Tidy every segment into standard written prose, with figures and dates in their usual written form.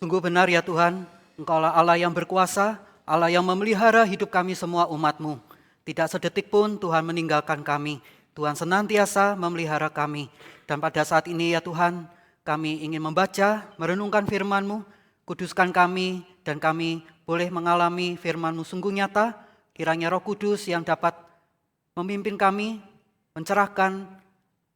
Sungguh benar ya Tuhan, Engkaulah Allah yang berkuasa, Allah yang memelihara hidup kami semua umat-Mu. Tidak sedetik pun Tuhan meninggalkan kami. Tuhan senantiasa memelihara kami. Dan pada saat ini ya Tuhan, kami ingin membaca, merenungkan firman-Mu. Kuduskan kami dan kami boleh mengalami firman-Mu sungguh nyata. Kiranya Roh Kudus yang dapat memimpin kami, mencerahkan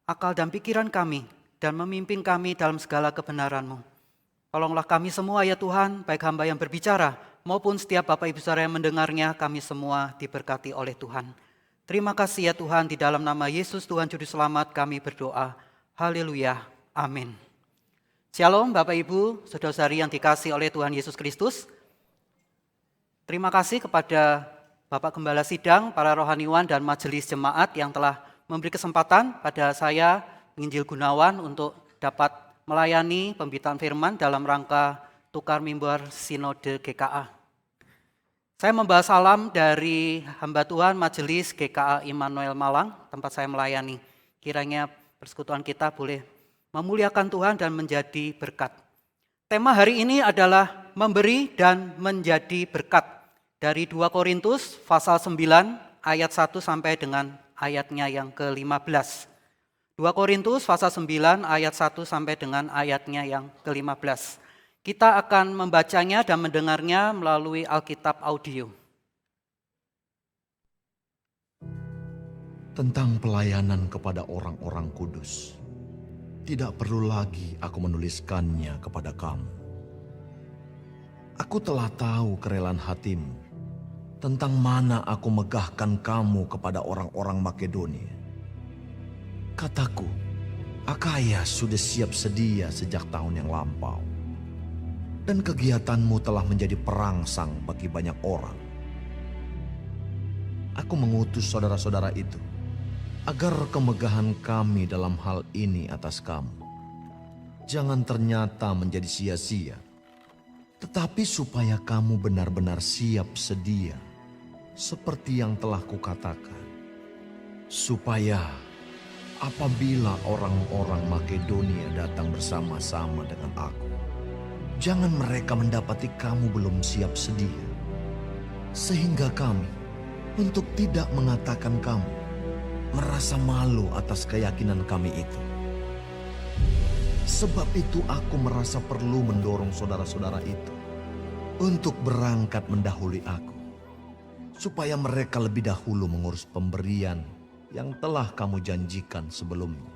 akal dan pikiran kami, dan memimpin kami dalam segala kebenaran-Mu. Tolonglah kami semua ya Tuhan, baik hamba yang berbicara maupun setiap Bapak Ibu Saudara yang mendengarnya, kami semua diberkati oleh Tuhan. Terima kasih ya Tuhan, di dalam nama Yesus Tuhan Juru Selamat kami berdoa. Haleluya, amin. Shalom Bapak Ibu, saudara-saudari yang dikasihi oleh Tuhan Yesus Kristus. Terima kasih kepada Bapak Gembala Sidang, para rohaniwan dan majelis jemaat yang telah memberi kesempatan pada saya, penginjil Gunawan, untuk dapat melayani pemberitaan firman dalam rangka tukar mimbar Sinode GKA. Saya membawa salam dari hamba Tuhan Majelis GKA Immanuel Malang, tempat saya melayani. Kiranya persekutuan kita boleh memuliakan Tuhan dan menjadi berkat. Tema hari ini adalah memberi dan menjadi berkat. Dari 2 Korintus pasal 9 ayat 1 sampai dengan ayatnya yang ke-15. 2 Korintus pasal 9 ayat 1 sampai dengan ayatnya yang ke-15. Kita akan membacanya dan mendengarnya melalui Alkitab audio. Tentang pelayanan kepada orang-orang kudus, tidak perlu lagi aku menuliskannya kepada kamu. Aku telah tahu kerelaan hatimu, tentang mana aku megahkan kamu kepada orang-orang Makedonia. Kataku, Akaya sudah siap sedia sejak tahun yang lampau. Dan kegiatanmu telah menjadi perangsang bagi banyak orang. Aku mengutus saudara-saudara itu, agar kemegahan kami dalam hal ini atas kamu jangan ternyata menjadi sia-sia, tetapi supaya kamu benar-benar siap sedia, seperti yang telah kukatakan, supaya apabila orang-orang Makedonia datang bersama-sama dengan aku, jangan mereka mendapati kamu belum siap sedia, sehingga kami, untuk tidak mengatakan kamu, merasa malu atas keyakinan kami itu. Sebab itu aku merasa perlu mendorong saudara-saudara itu untuk berangkat mendahului aku, supaya mereka lebih dahulu mengurus pemberian yang telah kamu janjikan sebelumnya,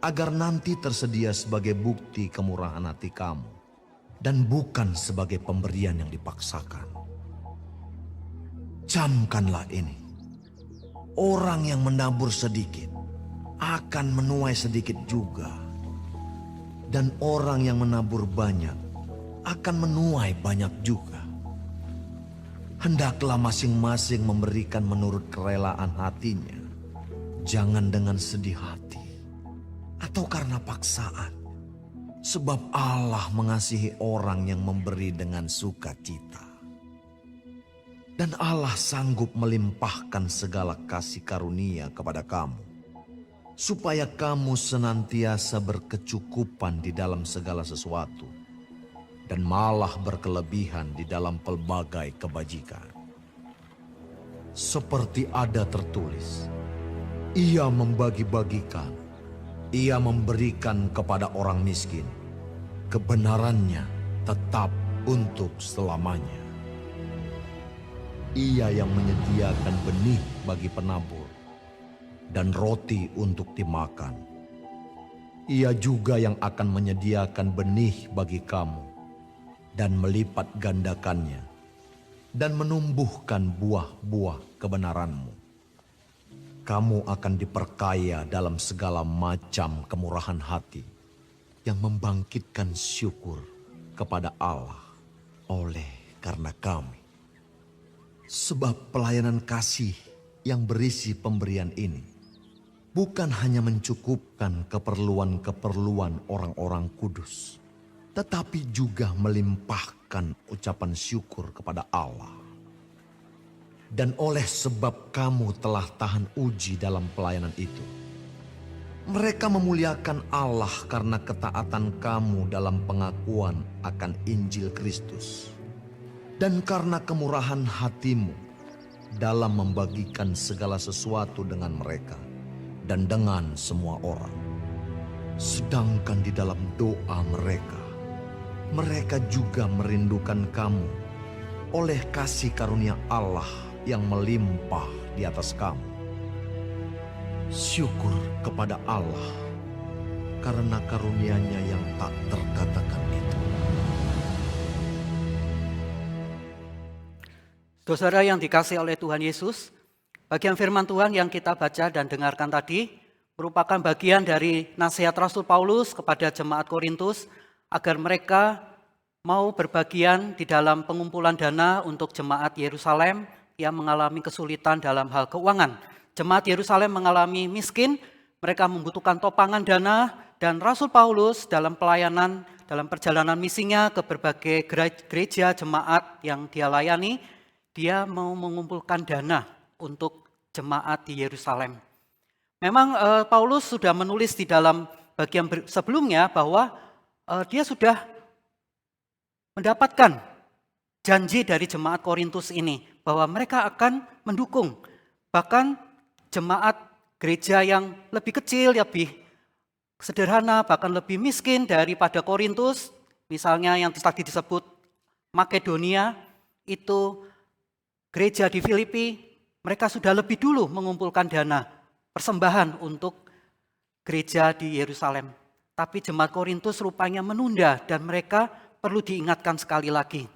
agar nanti tersedia sebagai bukti kemurahan hati kamu, dan bukan sebagai pemberian yang dipaksakan. Camkanlah ini, orang yang menabur sedikit akan menuai sedikit juga, dan orang yang menabur banyak akan menuai banyak juga. Hendaklah masing-masing memberikan menurut kerelaan hatinya, jangan dengan sedih hati atau karena paksaan, sebab Allah mengasihi orang yang memberi dengan sukacita. Dan Allah sanggup melimpahkan segala kasih karunia kepada kamu, supaya kamu senantiasa berkecukupan di dalam segala sesuatu, dan malah berkelebihan di dalam pelbagai kebajikan. Seperti ada tertulis, Ia membagi-bagikan, Ia memberikan kepada orang miskin, kebenarannya tetap untuk selamanya. Ia yang menyediakan benih bagi penabur dan roti untuk dimakan. Ia juga yang akan menyediakan benih bagi kamu dan melipat gandakannya dan menumbuhkan buah-buah kebenaranmu. Kamu akan diperkaya dalam segala macam kemurahan hati yang membangkitkan syukur kepada Allah oleh karena kami. Sebab pelayanan kasih yang berisi pemberian ini bukan hanya mencukupkan keperluan-keperluan orang-orang kudus, tetapi juga melimpahkan ucapan syukur kepada Allah. Dan oleh sebab kamu telah tahan uji dalam pelayanan itu, Mereka memuliakan Allah karena ketaatan kamu dalam pengakuan akan Injil Kristus, dan karena kemurahan hatimu dalam membagikan segala sesuatu dengan mereka dan dengan semua orang. Sedangkan di dalam doa mereka juga merindukan kamu oleh kasih karunia Allah yang melimpah di atas kamu. Syukur kepada Allah karena karunia-Nya yang tak terkatakan itu. Saudara yang dikasihi oleh Tuhan Yesus, bagian firman Tuhan yang kita baca dan dengarkan tadi merupakan bagian dari nasihat Rasul Paulus kepada jemaat Korintus agar mereka mau berbagian di dalam pengumpulan dana untuk jemaat Yerusalem yang mengalami kesulitan dalam hal keuangan. Jemaat Yerusalem mengalami miskin, mereka membutuhkan topangan dana, dan Rasul Paulus dalam pelayanan, dalam perjalanan misinya ke berbagai gereja jemaat yang dia layani, dia mau mengumpulkan dana untuk jemaat di Yerusalem. Memang Paulus sudah menulis di dalam bagian sebelumnya bahwa dia sudah mendapatkan janji dari jemaat Korintus ini bahwa mereka akan mendukung. Bahkan jemaat gereja yang lebih kecil, lebih sederhana, bahkan lebih miskin daripada Korintus, misalnya yang tadi disebut Makedonia, itu gereja di Filipi, mereka sudah lebih dulu mengumpulkan dana persembahan untuk gereja di Yerusalem. Tapi jemaat Korintus rupanya menunda dan mereka perlu diingatkan sekali lagi.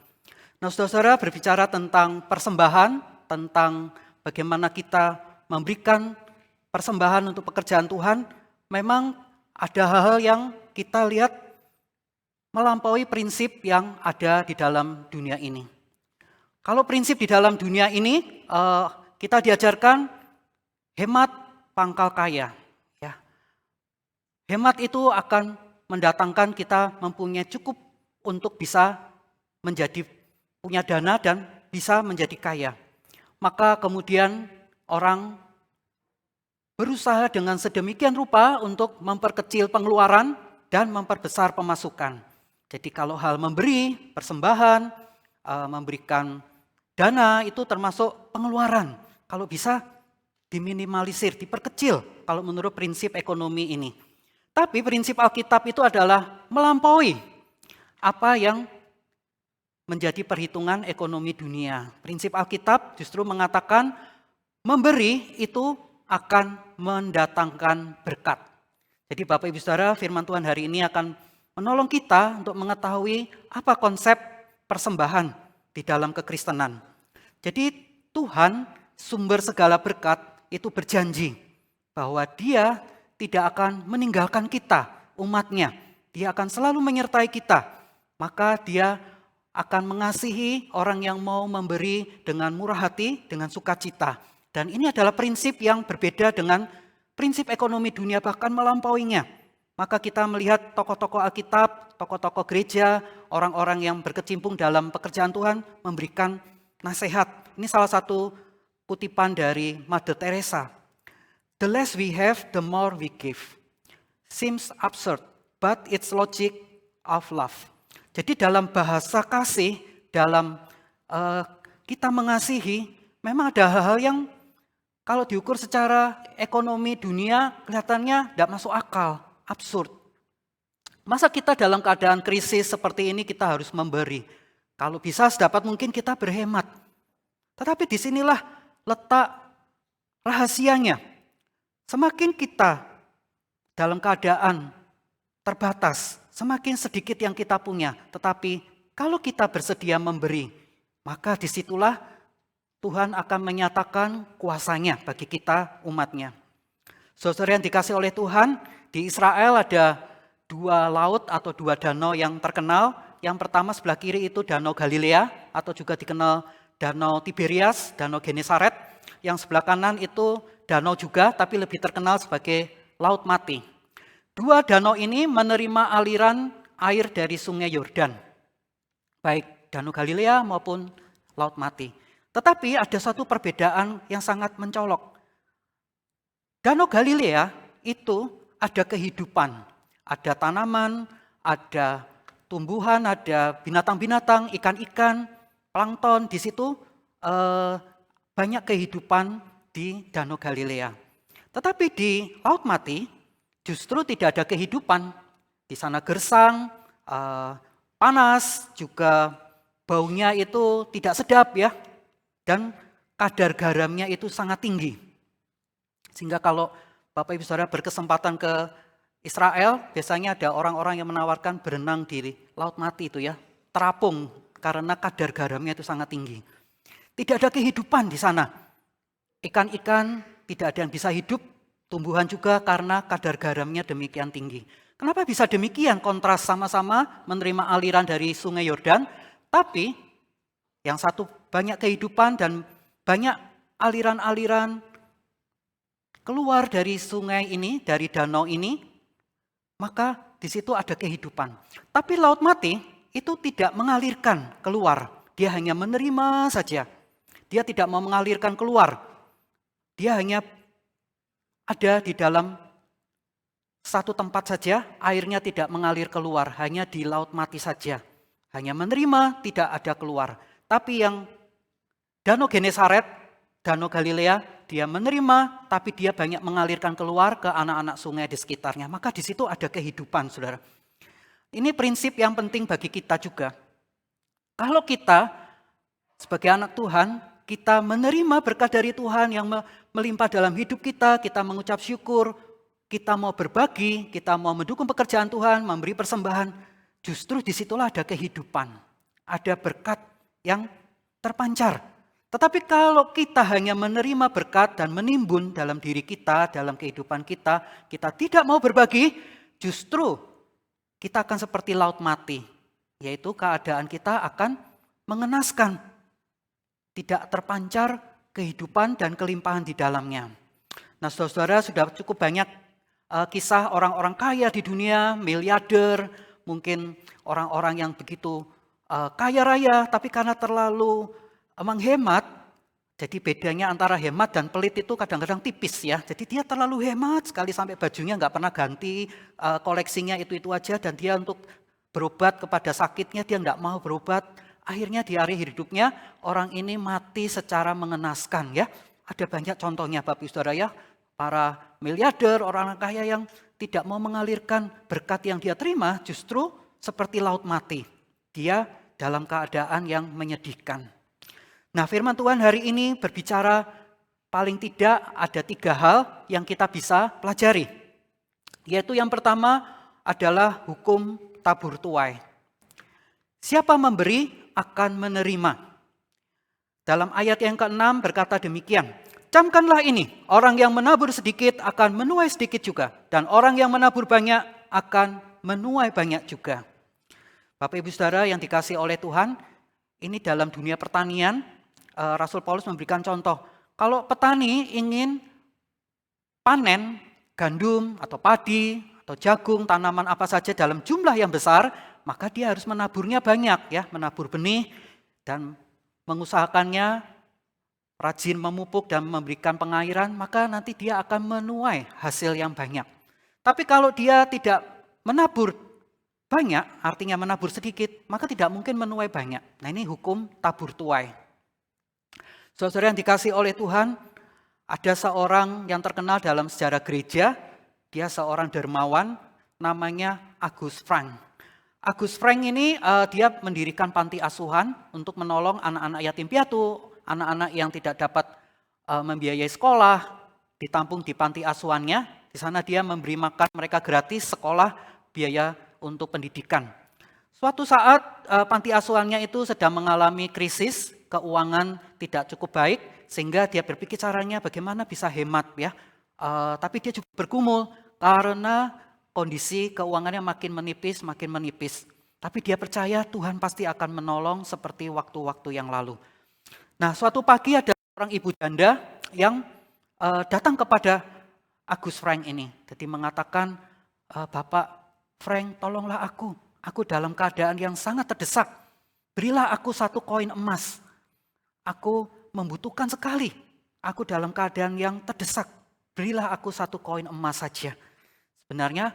Nah, saudara, berbicara tentang persembahan, tentang bagaimana kita memberikan persembahan untuk pekerjaan Tuhan, memang ada hal-hal yang kita lihat melampaui prinsip yang ada di dalam dunia ini. Kalau prinsip di dalam dunia ini, kita diajarkan hemat pangkal kaya. Ya. Hemat itu akan mendatangkan kita mempunyai cukup untuk bisa menjadi punya dana dan bisa menjadi kaya. Maka kemudian orang berusaha dengan sedemikian rupa untuk memperkecil pengeluaran dan memperbesar pemasukan. Jadi kalau hal memberi, persembahan, memberikan dana itu termasuk pengeluaran. Kalau bisa diminimalisir, diperkecil kalau menurut prinsip ekonomi ini. Tapi prinsip Alkitab itu adalah melampaui apa yang menjadi perhitungan ekonomi dunia. Prinsip Alkitab justru mengatakan memberi itu akan mendatangkan berkat. Jadi Bapak Ibu Saudara, firman Tuhan hari ini akan menolong kita untuk mengetahui apa konsep persembahan di dalam kekristenan. Jadi Tuhan, sumber segala berkat, itu berjanji bahwa Dia tidak akan meninggalkan kita, umatnya. Dia akan selalu menyertai kita. Maka Dia akan mengasihi orang yang mau memberi dengan murah hati, dengan sukacita. Dan ini adalah prinsip yang berbeda dengan prinsip ekonomi dunia, bahkan melampauinya. Maka kita melihat tokoh-tokoh Alkitab, tokoh-tokoh gereja, orang-orang yang berkecimpung dalam pekerjaan Tuhan memberikan nasihat. Ini salah satu kutipan dari Mother Teresa. The less we have, the more we give. Seems absurd, but it's logic of love. Jadi dalam bahasa kasih, dalam kita mengasihi, memang ada hal-hal yang kalau diukur secara ekonomi dunia kelihatannya tidak masuk akal, absurd. Masa kita dalam keadaan krisis seperti ini kita harus memberi? Kalau bisa sedapat mungkin kita berhemat. Tetapi disinilah letak rahasianya. Semakin kita dalam keadaan terbatas, semakin sedikit yang kita punya. Tetapi kalau kita bersedia memberi, maka disitulah Tuhan akan menyatakan kuasanya bagi kita umatnya. Saudara yang dikasih oleh Tuhan, di Israel ada 2 laut atau 2 danau yang terkenal. Yang pertama sebelah kiri itu Danau Galilea atau juga dikenal Danau Tiberias, Danau Genesaret. Yang sebelah kanan itu danau juga tapi lebih terkenal sebagai Laut Mati. 2 danau ini menerima aliran air dari Sungai Yordan, baik Danau Galilea maupun Laut Mati. Tetapi ada satu perbedaan yang sangat mencolok. Danau Galilea itu ada kehidupan, ada tanaman, ada tumbuhan, ada binatang-binatang, ikan-ikan, plankton. Di situ banyak kehidupan di Danau Galilea. Tetapi di Laut Mati justru tidak ada kehidupan. Di sana gersang, panas, juga baunya itu tidak sedap ya. Dan kadar garamnya itu sangat tinggi. Sehingga kalau Bapak Ibu Saudara berkesempatan ke Israel, biasanya ada orang-orang yang menawarkan berenang di Laut Mati itu ya. Terapung karena kadar garamnya itu sangat tinggi. Tidak ada kehidupan di sana. Ikan-ikan tidak ada yang bisa hidup, tumbuhan juga karena kadar garamnya demikian tinggi. Kenapa bisa demikian? Kontras sama-sama menerima aliran dari Sungai Yordan, tapi yang satu banyak kehidupan dan banyak aliran-aliran keluar dari sungai ini, dari danau ini, maka di situ ada kehidupan. Tapi Laut Mati itu tidak mengalirkan keluar, dia hanya menerima saja. Dia tidak mau mengalirkan keluar. Dia hanya ada di dalam satu tempat saja, airnya tidak mengalir keluar, hanya di Laut Mati saja. Hanya menerima, tidak ada keluar. Tapi yang Danau Genesaret, Danau Galilea, dia menerima, tapi dia banyak mengalirkan keluar ke anak-anak sungai di sekitarnya. Maka di situ ada kehidupan, saudara. Ini prinsip yang penting bagi kita juga. Kalau kita sebagai anak Tuhan, kita menerima berkat dari Tuhan yang melimpah dalam hidup kita, kita mengucap syukur, kita mau berbagi, kita mau mendukung pekerjaan Tuhan, memberi persembahan, justru disitulah ada kehidupan, ada berkat yang terpancar. Tetapi kalau kita hanya menerima berkat dan menimbun dalam diri kita, dalam kehidupan kita, kita tidak mau berbagi, justru kita akan seperti Laut Mati, yaitu keadaan kita akan mengenaskan, tidak terpancar kehidupan dan kelimpahan di dalamnya. Nah, saudara-saudara, sudah cukup banyak kisah orang-orang kaya di dunia, miliarder, mungkin orang-orang yang begitu kaya raya, tapi karena terlalu menghemat, jadi bedanya antara hemat dan pelit itu kadang-kadang tipis ya. Jadi dia terlalu hemat sekali sampai bajunya nggak pernah ganti, koleksinya itu aja, dan dia untuk berobat kepada sakitnya dia nggak mau berobat. Akhirnya di akhir hidupnya orang ini mati secara mengenaskan ya. Ada banyak contohnya Bapak Ibu Saudara ya. Para miliarder, orang kaya yang tidak mau mengalirkan berkat yang dia terima justru seperti Laut Mati. Dia dalam keadaan yang menyedihkan. Nah, firman Tuhan hari ini berbicara paling tidak ada 3 hal yang kita bisa pelajari. Yaitu yang pertama adalah hukum tabur tuai. Siapa memberi akan menerima. Dalam ayat yang ke-6 berkata demikian, camkanlah ini, orang yang menabur sedikit akan menuai sedikit juga, dan orang yang menabur banyak akan menuai banyak juga. Bapak Ibu Saudara yang dikasihi oleh Tuhan, ini dalam dunia pertanian, Rasul Paulus memberikan contoh. Kalau petani ingin panen gandum atau padi atau jagung, tanaman apa saja dalam jumlah yang besar, maka dia harus menaburnya banyak ya, menabur benih dan mengusahakannya rajin memupuk dan memberikan pengairan, maka nanti dia akan menuai hasil yang banyak. Tapi kalau dia tidak menabur banyak, artinya menabur sedikit, maka tidak mungkin menuai banyak. Nah, ini hukum tabur tuai. Saudara yang dikasihi oleh Tuhan, ada seorang yang terkenal dalam sejarah gereja, dia seorang dermawan, namanya Agus Frank. Agus Frank ini dia mendirikan panti asuhan untuk menolong anak-anak yatim piatu, anak-anak yang tidak dapat membiayai sekolah, ditampung di panti asuhannya. Di sana dia memberi makan mereka gratis, sekolah, biaya untuk pendidikan. Suatu saat panti asuhannya itu sedang mengalami krisis, keuangan tidak cukup baik, sehingga dia berpikir caranya bagaimana bisa hemat ya. Tapi dia juga bergumul karena kondisi keuangannya makin menipis. Tapi dia percaya Tuhan pasti akan menolong seperti waktu-waktu yang lalu. Nah, suatu pagi ada seorang ibu janda yang datang kepada Agus Frank ini. Jadi mengatakan, Bapak Frank, tolonglah aku dalam keadaan yang sangat terdesak. Berilah aku 1 koin emas. Aku membutuhkan sekali. Aku dalam keadaan yang terdesak. Berilah aku 1 koin emas saja. Sebenarnya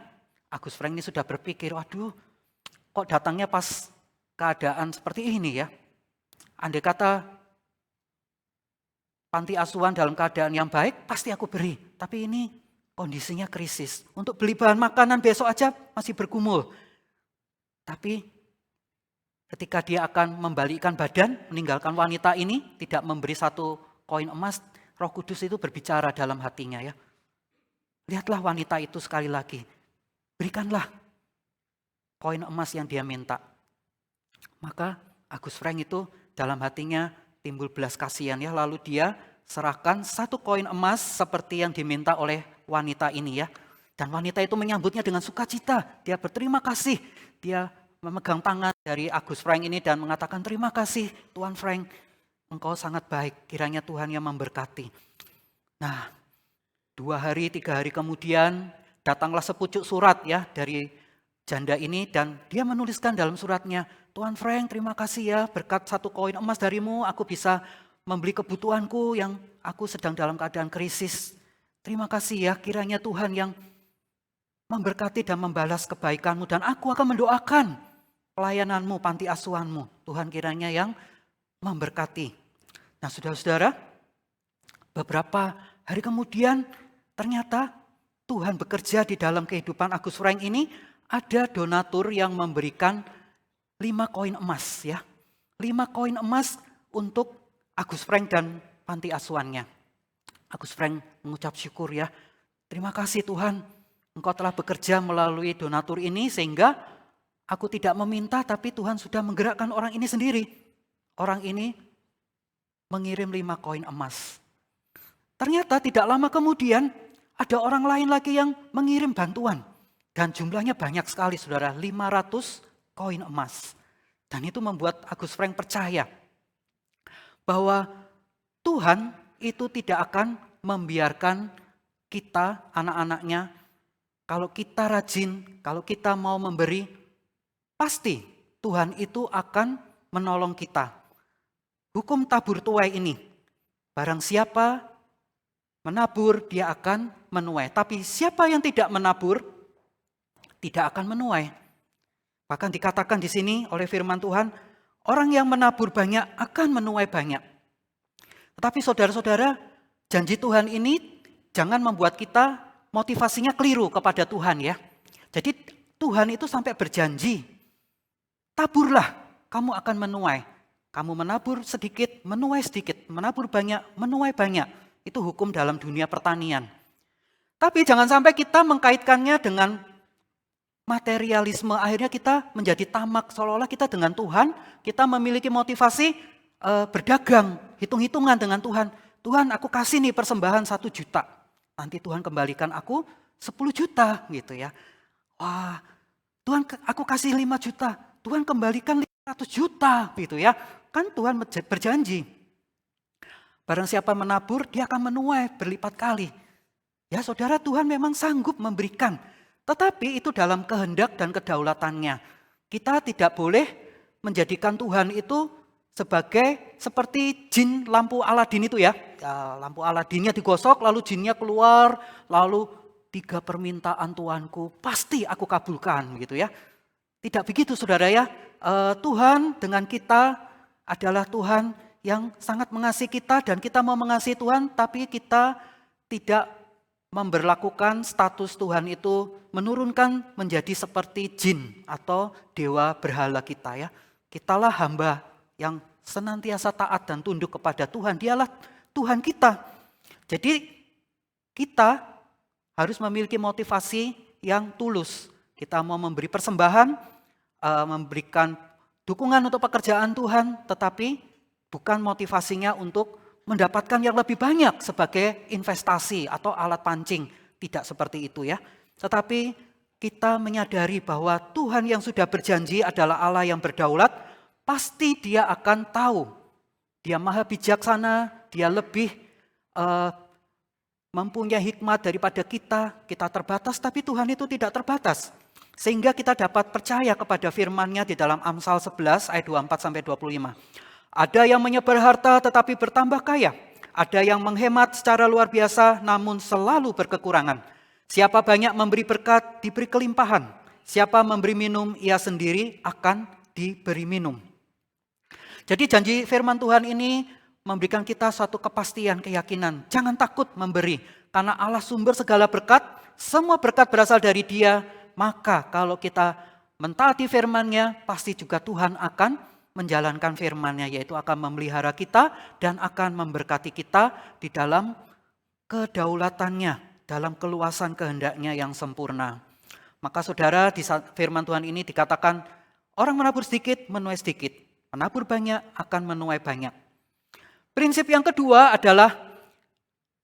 Agus Frank ini sudah berpikir, waduh kok datangnya pas keadaan seperti ini ya. Andai kata panti asuhan dalam keadaan yang baik, pasti aku beri. Tapi ini kondisinya krisis. Untuk beli bahan makanan besok aja masih bergumul. Tapi ketika dia akan membalikkan badan, meninggalkan wanita ini, tidak memberi 1 koin emas, Roh Kudus itu berbicara dalam hatinya ya. Lihatlah wanita itu sekali lagi. Berikanlah koin emas yang dia minta. Maka Agus Frank itu dalam hatinya timbul belas kasihan ya. Lalu dia serahkan 1 koin emas seperti yang diminta oleh wanita ini ya. Dan wanita itu menyambutnya dengan sukacita. Dia berterima kasih. Dia memegang tangan dari Agus Frank ini dan mengatakan, terima kasih Tuan Frank. Engkau sangat baik. Kiranya Tuhan yang memberkati. Nah, 2 hari, 3 hari kemudian datanglah sepucuk surat ya dari janda ini dan dia menuliskan dalam suratnya, Tuan Frank terima kasih ya berkat 1 koin emas darimu aku bisa membeli kebutuhanku yang aku sedang dalam keadaan krisis. Terima kasih ya kiranya Tuhan yang memberkati dan membalas kebaikanmu dan aku akan mendoakan pelayananmu, panti asuhanmu. Tuhan kiranya yang memberkati. Nah saudara-saudara, beberapa hari kemudian ternyata Tuhan bekerja di dalam kehidupan Agus Frank ini. Ada donatur yang memberikan 5 koin emas ya. 5 koin emas untuk Agus Frank dan panti asuhannya. Agus Frank mengucap syukur ya. Terima kasih Tuhan, Engkau telah bekerja melalui donatur ini sehingga aku tidak meminta tapi Tuhan sudah menggerakkan orang ini sendiri. Orang ini mengirim 5 koin emas. Ternyata tidak lama kemudian ada orang lain lagi yang mengirim bantuan. Dan jumlahnya banyak sekali saudara, 500 koin emas. Dan itu membuat Agus Frank percaya bahwa Tuhan itu tidak akan membiarkan kita, anak-anaknya, kalau kita rajin, kalau kita mau memberi, pasti Tuhan itu akan menolong kita. Hukum tabur tuai ini, barang siapa menabur dia akan menuai. Tapi siapa yang tidak menabur tidak akan menuai. Bahkan dikatakan di sini oleh firman Tuhan, orang yang menabur banyak akan menuai banyak. Tetapi saudara-saudara, janji Tuhan ini jangan membuat kita motivasinya keliru kepada Tuhan ya. Jadi Tuhan itu sampai berjanji, taburlah, kamu akan menuai. Kamu menabur sedikit, menuai sedikit. Menabur banyak, menuai banyak. Itu hukum dalam dunia pertanian. Tapi jangan sampai kita mengkaitkannya dengan materialisme, akhirnya kita menjadi tamak, seolah-olah kita dengan Tuhan, kita memiliki motivasi berdagang, hitung-hitungan dengan Tuhan. Tuhan aku kasih nih persembahan 1 juta, nanti Tuhan kembalikan aku 10 juta gitu ya. Wah Tuhan aku kasih 5 juta, Tuhan kembalikan 500 juta gitu ya. Kan Tuhan berjanji, barang siapa menabur dia akan menuai berlipat kali. Ya saudara, Tuhan memang sanggup memberikan. Tetapi itu dalam kehendak dan kedaulatannya. Kita tidak boleh menjadikan Tuhan itu sebagai seperti jin lampu Aladin itu ya. Lampu Aladinnya digosok lalu jinnya keluar. Lalu 3 permintaan Tuanku pasti aku kabulkan gitu ya. Tidak begitu saudara ya. Tuhan dengan kita adalah Tuhan yang sangat mengasihi kita. Dan kita mau mengasihi Tuhan tapi kita tidak memberlakukan status Tuhan itu menurunkan menjadi seperti jin atau dewa berhala kita ya. Kitalah hamba yang senantiasa taat dan tunduk kepada Tuhan. Dialah Tuhan kita. Jadi kita harus memiliki motivasi yang tulus. Kita mau memberi persembahan, memberikan dukungan untuk pekerjaan Tuhan, tetapi bukan motivasinya untuk mendapatkan yang lebih banyak sebagai investasi atau alat pancing. Tidak seperti itu ya. Tetapi kita menyadari bahwa Tuhan yang sudah berjanji adalah Allah yang berdaulat. Pasti dia akan tahu. Dia maha bijaksana, dia lebih mempunyai hikmat daripada kita. Kita terbatas tapi Tuhan itu tidak terbatas. Sehingga kita dapat percaya kepada firman-Nya di dalam Amsal 11 ayat 24-25. Ada yang menyebar harta tetapi bertambah kaya. Ada yang menghemat secara luar biasa namun selalu berkekurangan. Siapa banyak memberi berkat, diberi kelimpahan. Siapa memberi minum, ia sendiri akan diberi minum. Jadi janji firman Tuhan ini memberikan kita suatu kepastian, keyakinan. Jangan takut memberi, karena Allah sumber segala berkat, semua berkat berasal dari Dia. Maka kalau kita mentaati firman-Nya, pasti juga Tuhan akan menjalankan firman-Nya, yaitu akan memelihara kita dan akan memberkati kita di dalam kedaulatannya, dalam keluasan kehendak-Nya yang sempurna. Maka saudara, di firman Tuhan ini dikatakan, orang menabur sedikit, menuai sedikit. Menabur banyak, akan menuai banyak. Prinsip yang kedua adalah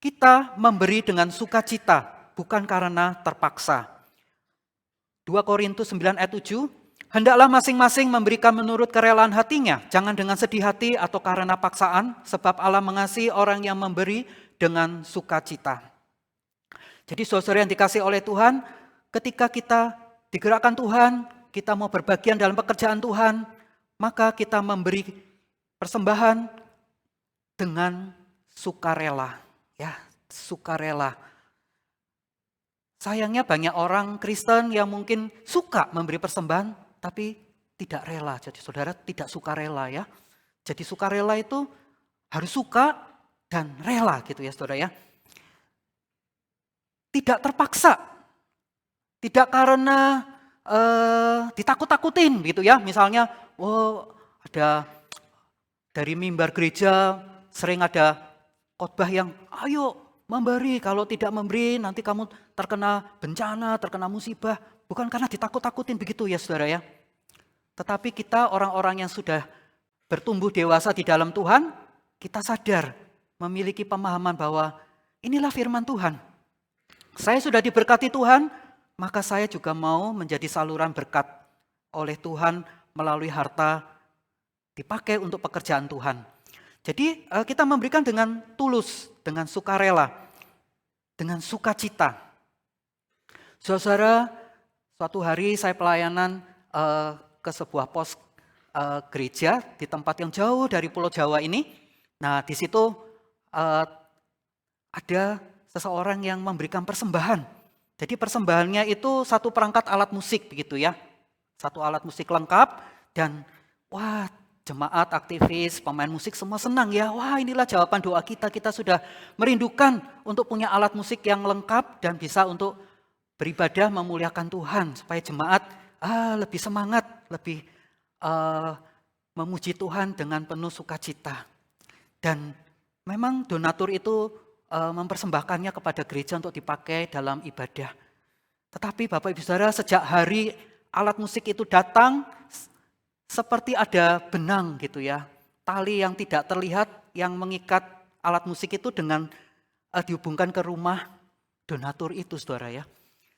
kita memberi dengan sukacita, bukan karena terpaksa. 2 Korintus 9 ayat 7, hendaklah masing-masing memberikan menurut kerelaan hatinya, jangan dengan sedih hati atau karena paksaan, sebab Allah mengasihi orang yang memberi dengan sukacita. Jadi saudara yang dikasihi oleh Tuhan, ketika kita digerakkan Tuhan, kita mau berbagian dalam pekerjaan Tuhan, maka kita memberi persembahan dengan sukarela, ya, sukarela. Sayangnya banyak orang Kristen yang mungkin suka memberi persembahan, tapi tidak rela. Jadi saudara tidak sukarela ya. Jadi sukarela itu harus suka dan rela gitu ya saudara ya. Tidak terpaksa, tidak karena ditakut-takutin gitu ya. Misalnya, ada dari mimbar gereja sering ada khotbah yang ayo memberi, kalau tidak memberi nanti kamu terkena bencana, terkena musibah. Bukan karena ditakut-takutin begitu ya saudara ya. Tetapi kita orang-orang yang sudah bertumbuh dewasa di dalam Tuhan, kita sadar memiliki pemahaman bahwa inilah firman Tuhan. Saya sudah diberkati Tuhan, maka saya juga mau menjadi saluran berkat oleh Tuhan melalui harta dipakai untuk pekerjaan Tuhan. Jadi kita memberikan dengan tulus, dengan sukarela, dengan sukacita. Saudara, suatu hari saya pelayanan ke sebuah pos gereja di tempat yang jauh dari Pulau Jawa ini. Nah, di situ ada seseorang yang memberikan persembahan. Jadi persembahannya itu satu perangkat alat musik begitu ya. Satu alat musik lengkap dan jemaat, aktivis, pemain musik semua senang ya. Wah, inilah jawaban doa kita. Kita sudah merindukan untuk punya alat musik yang lengkap dan bisa untuk beribadah memuliakan Tuhan. Supaya jemaat lebih semangat, lebih memuji Tuhan dengan penuh sukacita. Dan memang donatur itu mempersembahkannya kepada gereja untuk dipakai dalam ibadah. Tetapi Bapak Ibu Saudara, sejak hari alat musik itu datang, seperti ada benang gitu ya, tali yang tidak terlihat yang mengikat alat musik itu dengan dihubungkan ke rumah donatur itu saudara ya.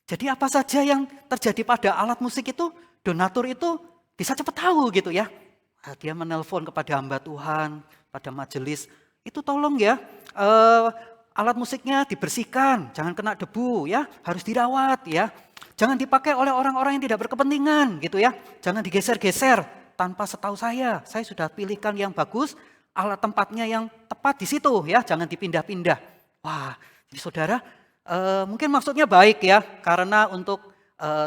Jadi apa saja yang terjadi pada alat musik itu, donatur itu bisa cepat tahu gitu ya. Dia menelpon kepada hamba Tuhan, pada majelis, itu tolong ya alat musiknya dibersihkan, jangan kena debu ya, harus dirawat ya. Jangan dipakai oleh orang-orang yang tidak berkepentingan gitu ya. Jangan digeser-geser tanpa setahu saya sudah pilihkan yang bagus, alat tempatnya yang tepat di situ ya, jangan dipindah-pindah. Wah, jadi saudara mungkin maksudnya baik ya, karena untuk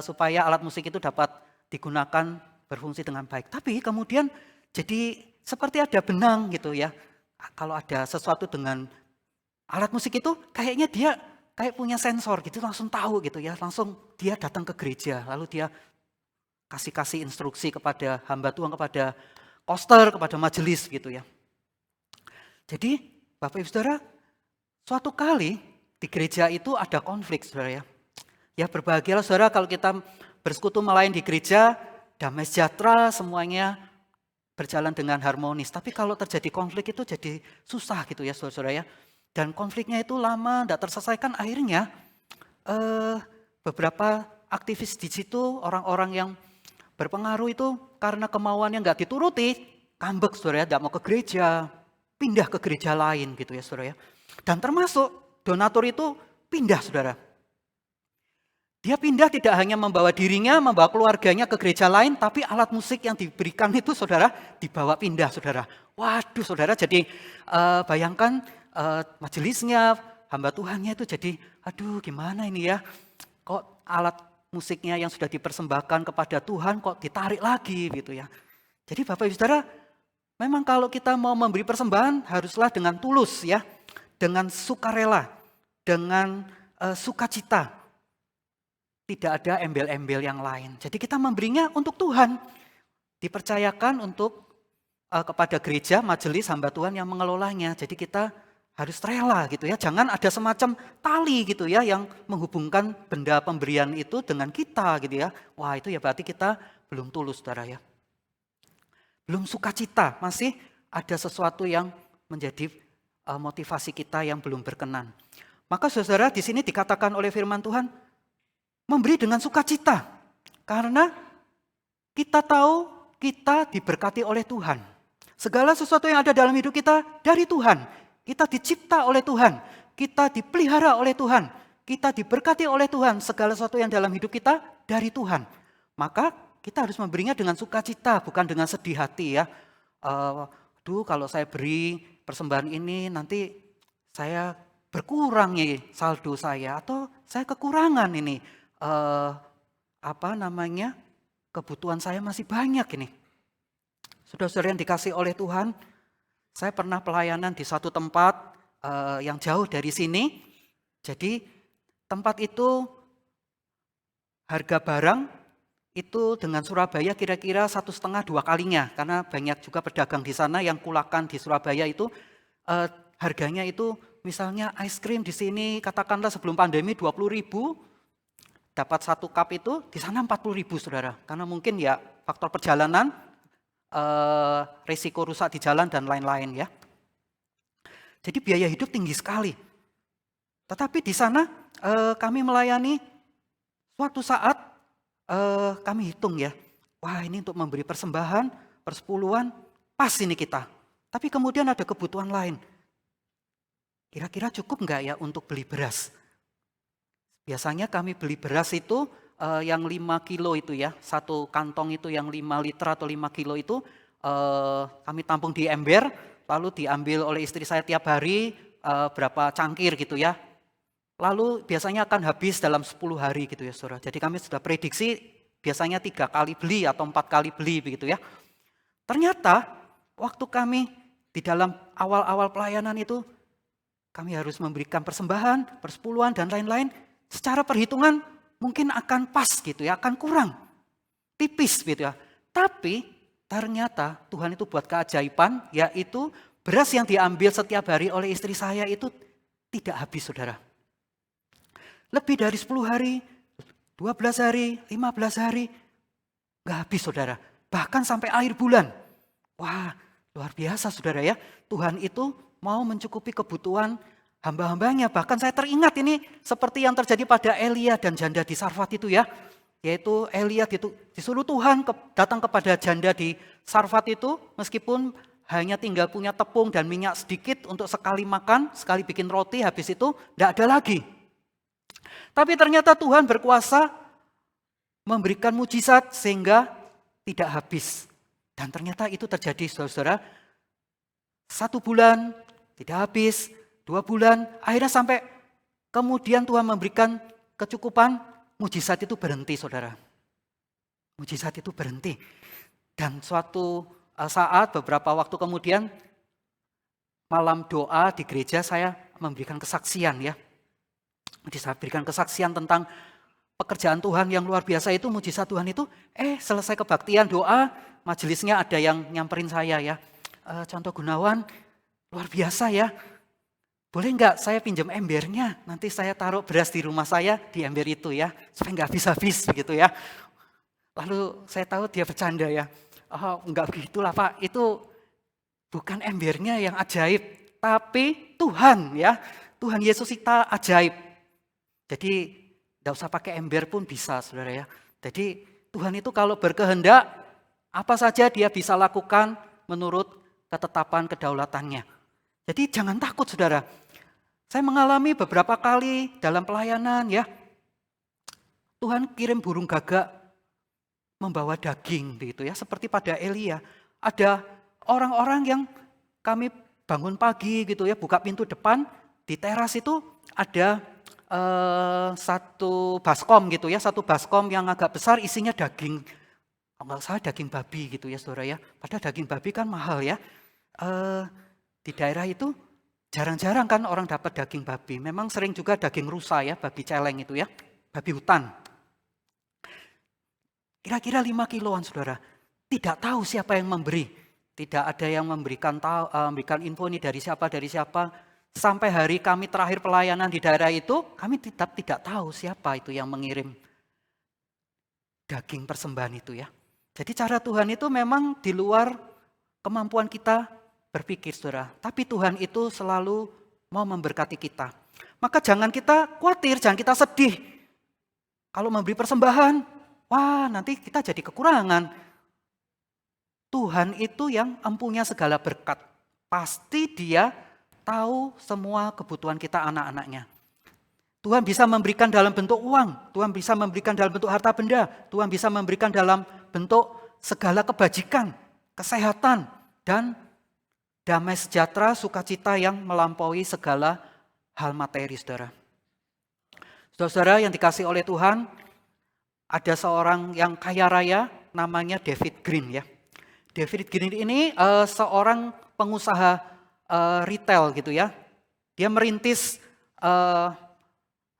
supaya alat musik itu dapat digunakan berfungsi dengan baik. Tapi kemudian jadi seperti ada benang gitu ya. Kalau ada sesuatu dengan alat musik itu kayaknya dia kayak punya sensor gitu, langsung tahu gitu ya, langsung dia datang ke gereja, lalu dia kasih instruksi kepada hamba Tuhan, kepada koster, kepada majelis gitu ya. Jadi Bapak Ibu Saudara, suatu kali di gereja itu ada konflik saudara ya. Ya berbahagialah saudara kalau kita bersekutu melayani di gereja, damai sejahtera, semuanya berjalan dengan harmonis. Tapi kalau terjadi konflik itu jadi susah gitu ya saudara-saudara ya. Dan konfliknya itu lama, tidak terselesaikan, akhirnya beberapa aktivis di situ, orang-orang yang berpengaruh itu karena kemauannya nggak dituruti, kambek saudara ya, tidak mau ke gereja, pindah ke gereja lain gitu ya saudara ya. Dan termasuk donatur itu pindah saudara. Dia pindah tidak hanya membawa dirinya, membawa keluarganya ke gereja lain, tapi alat musik yang diberikan itu saudara dibawa pindah saudara. Waduh saudara, jadi bayangkan majelisnya, hamba Tuhannya itu jadi aduh gimana ini ya. kok alat musiknya yang sudah dipersembahkan kepada Tuhan kok ditarik lagi gitu ya. Jadi Bapak Ibu Saudara, memang kalau kita mau memberi persembahan haruslah dengan tulus ya, dengan sukarela, dengan sukacita. Tidak ada embel-embel yang lain. Jadi kita memberinya untuk Tuhan. Dipercayakan untuk kepada gereja, majelis hamba Tuhan yang mengelolanya. Jadi kita harus rela gitu ya. Jangan ada semacam tali gitu ya yang menghubungkan benda pemberian itu dengan kita gitu ya. Wah, itu ya berarti kita belum tulus Saudara ya. Belum sukacita, masih ada sesuatu yang menjadi motivasi kita yang belum berkenan. Maka Saudara di sini dikatakan oleh firman Tuhan, memberi dengan sukacita. Karena kita tahu kita diberkati oleh Tuhan. Segala sesuatu yang ada dalam hidup kita dari Tuhan. Kita dicipta oleh Tuhan. Kita dipelihara oleh Tuhan. Kita diberkati oleh Tuhan. Segala sesuatu yang dalam hidup kita dari Tuhan. Maka kita harus memberinya dengan sukacita, bukan dengan sedih hati ya. Kalau saya beri persembahan ini nanti saya berkurang nih saldo saya. Atau saya kekurangan ini. Kebutuhan saya masih banyak ini. Saudara-saudara yang dikasih oleh Tuhan, saya pernah pelayanan di satu tempat yang jauh dari sini. Jadi tempat itu harga barang itu dengan Surabaya kira-kira 1,5-2 kalinya. Karena banyak juga pedagang di sana yang kulakan di Surabaya itu harganya itu misalnya es krim di sini katakanlah sebelum pandemi 20.000, dapat 1 cup itu di sana 40.000 Saudara. Karena mungkin ya faktor perjalanan, resiko rusak di jalan dan lain-lain ya. Jadi biaya hidup tinggi sekali. Tetapi di sana kami melayani suatu saat kami hitung ya. Wah ini untuk memberi persembahan, persepuluhan, pas ini kita. Tapi kemudian ada kebutuhan lain. Kira-kira cukup enggak ya untuk beli beras? Biasanya kami beli beras itu yang 5 kilo itu ya, satu kantong itu yang 5 liter atau 5 kilo itu kami tampung di ember, lalu diambil oleh istri saya tiap hari berapa cangkir gitu ya. Lalu biasanya akan habis dalam 10 hari gitu ya Saudara. Jadi kami sudah prediksi biasanya 3 kali beli atau 4 kali beli begitu ya. Ternyata waktu kami di dalam awal-awal pelayanan itu kami harus memberikan persembahan, persepuluhan dan lain-lain. Secara perhitungan mungkin akan pas gitu ya, akan kurang. Tipis gitu ya. Tapi ternyata Tuhan itu buat keajaiban, yaitu beras yang diambil setiap hari oleh istri saya itu tidak habis Saudara. Lebih dari 10 hari, 12 hari, 15 hari, nggak habis Saudara. Bahkan sampai akhir bulan. Wah luar biasa Saudara ya. Tuhan itu mau mencukupi kebutuhan hamba-hambanya. Bahkan saya teringat ini seperti yang terjadi pada Elia dan janda di Sarfat itu ya. Yaitu Elia disuruh Tuhan datang kepada janda di Sarfat itu meskipun hanya tinggal punya tepung dan minyak sedikit untuk sekali makan, sekali bikin roti, habis itu tidak ada lagi. Tapi ternyata Tuhan berkuasa memberikan mujizat sehingga tidak habis. Dan ternyata itu terjadi saudara-saudara. 1 bulan tidak habis, 2 bulan, akhirnya sampai kemudian Tuhan memberikan kecukupan, mujizat itu berhenti saudara. Mujizat itu berhenti. Dan suatu saat beberapa waktu kemudian malam doa di gereja saya memberikan kesaksian ya. Saya berikan kesaksian tentang pekerjaan Tuhan yang luar biasa itu, mujizat Tuhan itu. Selesai kebaktian doa, majelisnya ada yang nyamperin saya ya. Contoh Gunawan, luar biasa ya. Boleh enggak saya pinjam embernya, nanti saya taruh beras di rumah saya di ember itu ya. Supaya enggak habis-habis begitu ya. Lalu saya tahu dia bercanda ya. Oh enggak begitulah Pak, itu bukan embernya yang ajaib. Tapi Tuhan ya, Tuhan Yesus kita ajaib. Jadi enggak usah pakai ember pun bisa saudara ya. Jadi Tuhan itu kalau berkehendak, apa saja dia bisa lakukan menurut ketetapan kedaulatannya. Jadi jangan takut saudara. Saya mengalami beberapa kali dalam pelayanan ya. Tuhan kirim burung gagak membawa daging begitu ya. Seperti pada Elia. Ada orang-orang yang kami bangun pagi gitu ya. Buka pintu depan di teras itu ada satu baskom gitu ya, satu baskom yang agak besar isinya daging, kalau nggak salah daging babi gitu ya saudara ya. Padahal daging babi kan mahal ya. Di daerah itu jarang-jarang kan orang dapat daging babi. Memang sering juga daging rusa ya, babi celeng itu ya, babi hutan. Kira-kira 5 kiloan saudara. Tidak tahu siapa yang memberi. Tidak ada yang memberikan info ini dari siapa. Sampai hari kami terakhir pelayanan di daerah itu, kami tetap tidak tahu siapa itu yang mengirim daging persembahan itu ya. Jadi cara Tuhan itu memang di luar kemampuan kita berpikir saudara. Tapi Tuhan itu selalu mau memberkati kita. Maka jangan kita khawatir, jangan kita sedih. Kalau memberi persembahan, wah nanti kita jadi kekurangan. Tuhan itu yang empunya segala berkat. Pasti dia tahu semua kebutuhan kita anak-anaknya. Tuhan bisa memberikan dalam bentuk uang, Tuhan bisa memberikan dalam bentuk harta benda, Tuhan bisa memberikan dalam bentuk segala kebajikan, kesehatan, dan damai sejahtera, sukacita yang melampaui segala hal materi, saudara. Saudara-saudara yang dikasih oleh Tuhan, ada seorang yang kaya raya namanya David Green ya. David Green ini seorang pengusaha retail gitu ya. Dia merintis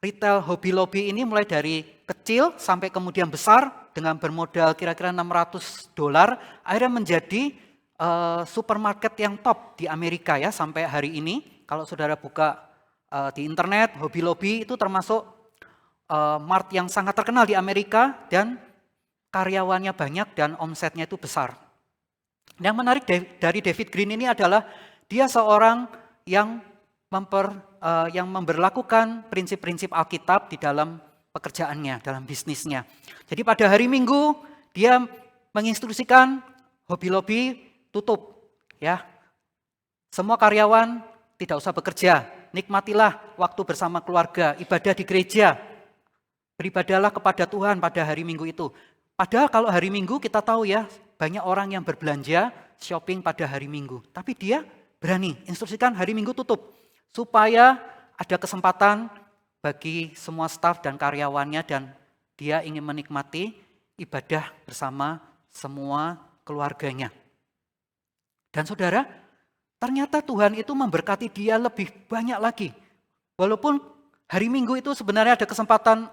retail Hobby Lobby ini mulai dari kecil sampai kemudian besar dengan bermodal kira-kira $600, akhirnya menjadi supermarket yang top di Amerika ya sampai hari ini. Kalau saudara buka di internet, Hobby Lobby itu termasuk mart yang sangat terkenal di Amerika dan karyawannya banyak dan omsetnya itu besar. Yang menarik dari David Green ini adalah dia seorang yang memberlakukan prinsip-prinsip Alkitab di dalam pekerjaannya, dalam bisnisnya. Jadi pada hari Minggu dia menginstruksikan Hobby Lobby tutup, ya. Semua karyawan tidak usah bekerja, nikmatilah waktu bersama keluarga, ibadah di gereja, beribadahlah kepada Tuhan pada hari Minggu itu. Padahal kalau hari Minggu kita tahu ya, banyak orang yang berbelanja, shopping pada hari Minggu. Tapi dia berani instruksikan hari Minggu tutup, supaya ada kesempatan bagi semua staf dan karyawannya dan dia ingin menikmati ibadah bersama semua keluarganya. Dan saudara, ternyata Tuhan itu memberkati dia lebih banyak lagi. Walaupun hari Minggu itu sebenarnya ada kesempatan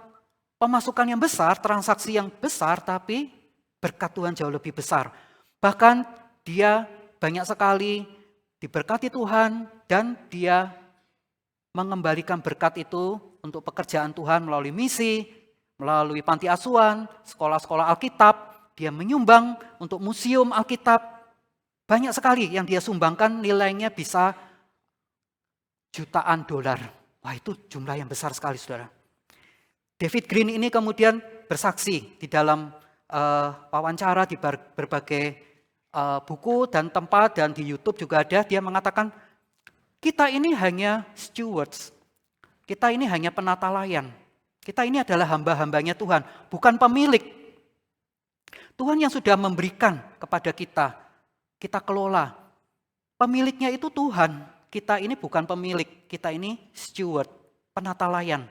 pemasukan yang besar, transaksi yang besar, tapi berkat Tuhan jauh lebih besar. Bahkan dia banyak sekali diberkati Tuhan dan dia mengembalikan berkat itu untuk pekerjaan Tuhan melalui misi, melalui panti asuhan, sekolah-sekolah Alkitab. Dia menyumbang untuk museum Alkitab. Banyak sekali yang dia sumbangkan, nilainya bisa jutaan dolar. Wah, itu jumlah yang besar sekali, saudara. David Green ini kemudian bersaksi di dalam wawancara di berbagai buku dan tempat dan di YouTube juga ada. Dia mengatakan, kita ini hanya stewards, kita ini hanya penata layan. Kita ini adalah hamba-hambanya Tuhan, bukan pemilik. Tuhan yang sudah memberikan kepada kita, kita kelola. Pemiliknya itu Tuhan, kita ini bukan pemilik, kita ini steward, penata layan,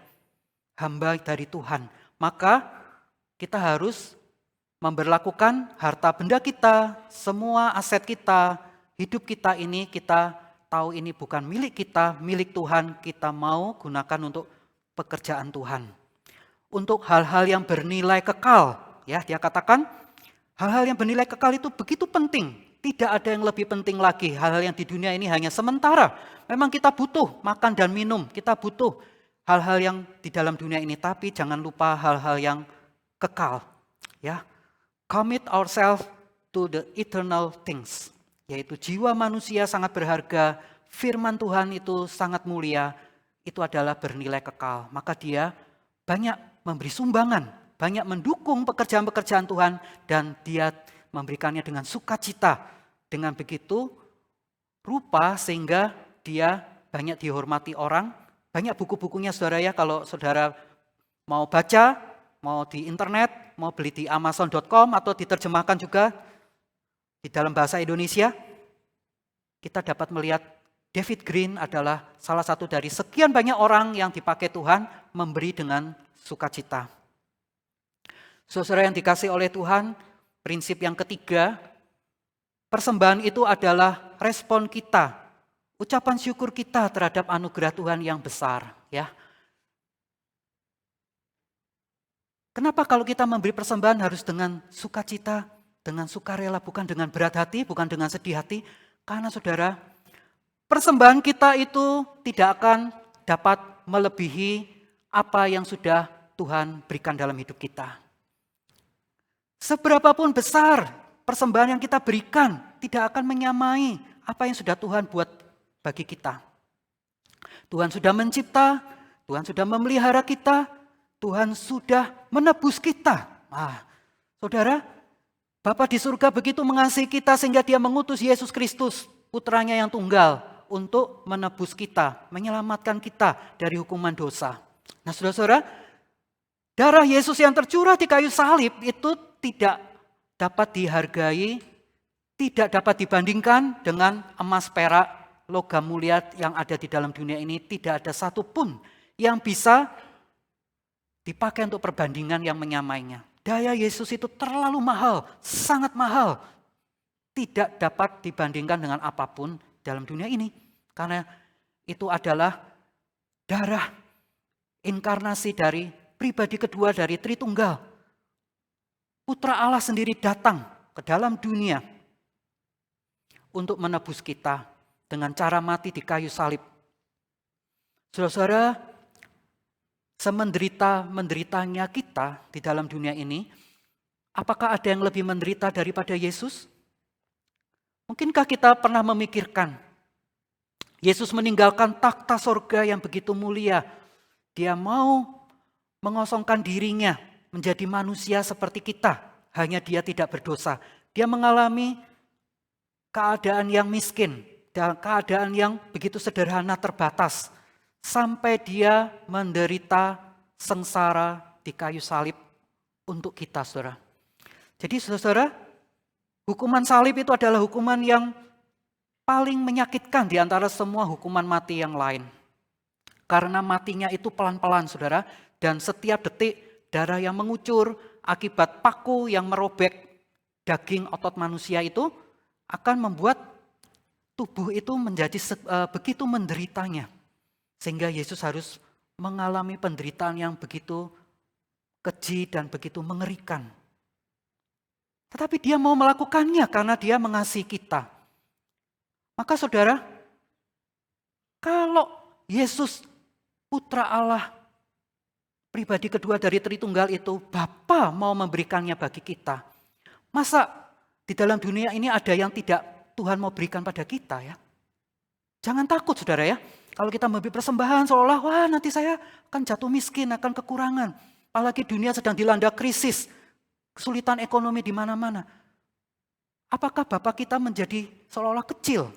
hamba dari Tuhan. Maka kita harus memberlakukan harta benda kita, semua aset kita, hidup kita ini kita tahu ini bukan milik kita, milik Tuhan, kita mau gunakan untuk pekerjaan Tuhan. Untuk hal-hal yang bernilai kekal, ya dia katakan, hal-hal yang bernilai kekal itu begitu penting, tidak ada yang lebih penting lagi. Hal-hal yang di dunia ini hanya sementara. Memang kita butuh makan dan minum, kita butuh hal-hal yang di dalam dunia ini, tapi jangan lupa hal-hal yang kekal. Ya, commit ourselves to the eternal things. Yaitu jiwa manusia sangat berharga, firman Tuhan itu sangat mulia, itu adalah bernilai kekal. Maka dia banyak memberi sumbangan, banyak mendukung pekerjaan-pekerjaan Tuhan, dan dia memberikannya dengan sukacita. Dengan begitu rupa sehingga dia banyak dihormati orang, banyak buku-bukunya saudara ya, kalau saudara mau baca, mau di internet, mau beli di amazon.com atau diterjemahkan juga di dalam bahasa Indonesia, kita dapat melihat David Green adalah salah satu dari sekian banyak orang yang dipakai Tuhan memberi dengan sukacita. Saudara yang dikasih oleh Tuhan, prinsip yang ketiga, persembahan itu adalah respon kita, ucapan syukur kita terhadap anugerah Tuhan yang besar. Ya. Kenapa kalau kita memberi persembahan harus dengan sukacita, dengan sukarela, bukan dengan berat hati, bukan dengan sedih hati? Karena saudara, persembahan kita itu tidak akan dapat melebihi apa yang sudah Tuhan berikan dalam hidup kita. Seberapapun besar persembahan yang kita berikan, tidak akan menyamai apa yang sudah Tuhan buat bagi kita. Tuhan sudah mencipta, Tuhan sudah memelihara kita, Tuhan sudah menebus kita. Saudara, Bapa di surga begitu mengasihi kita sehingga Dia mengutus Yesus Kristus, putranya yang tunggal, untuk menebus kita, menyelamatkan kita dari hukuman dosa. Nah saudara-saudara, darah Yesus yang tercurah di kayu salib itu tidak dapat dihargai, tidak dapat dibandingkan dengan emas, perak, logam mulia yang ada di dalam dunia ini. Tidak ada satupun yang bisa dipakai untuk perbandingan yang menyamainya. Daya Yesus itu terlalu mahal, sangat mahal. Tidak dapat dibandingkan dengan apapun dalam dunia ini. Karena itu adalah darah inkarnasi dari pribadi kedua dari Tritunggal. Putra Allah sendiri datang ke dalam dunia untuk menebus kita dengan cara mati di kayu salib. Saudara-saudara, semenderita-menderitanya kita di dalam dunia ini, apakah ada yang lebih menderita daripada Yesus? Mungkinkah kita pernah memikirkan, Yesus meninggalkan takhta sorga yang begitu mulia. Dia mau mengosongkan dirinya menjadi manusia seperti kita, hanya Dia tidak berdosa. Dia mengalami keadaan yang miskin, dan keadaan yang begitu sederhana terbatas, sampai Dia menderita sengsara di kayu salib untuk kita, saudara. Jadi saudara, hukuman salib itu adalah hukuman yang paling menyakitkan di antara semua hukuman mati yang lain. Karena matinya itu pelan-pelan, saudara, dan setiap detik darah yang mengucur akibat paku yang merobek daging otot manusia itu akan membuat tubuh itu menjadi begitu menderitanya. Sehingga Yesus harus mengalami penderitaan yang begitu keji dan begitu mengerikan. Tetapi Dia mau melakukannya karena Dia mengasihi kita. Maka saudara, kalau Yesus Putra Allah, pribadi kedua dari Tritunggal itu, Bapa mau memberikannya bagi kita. Masa di dalam dunia ini ada yang tidak Tuhan mau berikan pada kita ya? Jangan takut saudara ya. Kalau kita memberi persembahan seolah wah nanti saya akan jatuh miskin, akan kekurangan. Apalagi dunia sedang dilanda krisis, kesulitan ekonomi di mana-mana. Apakah Bapa kita menjadi seolah-olah kecil?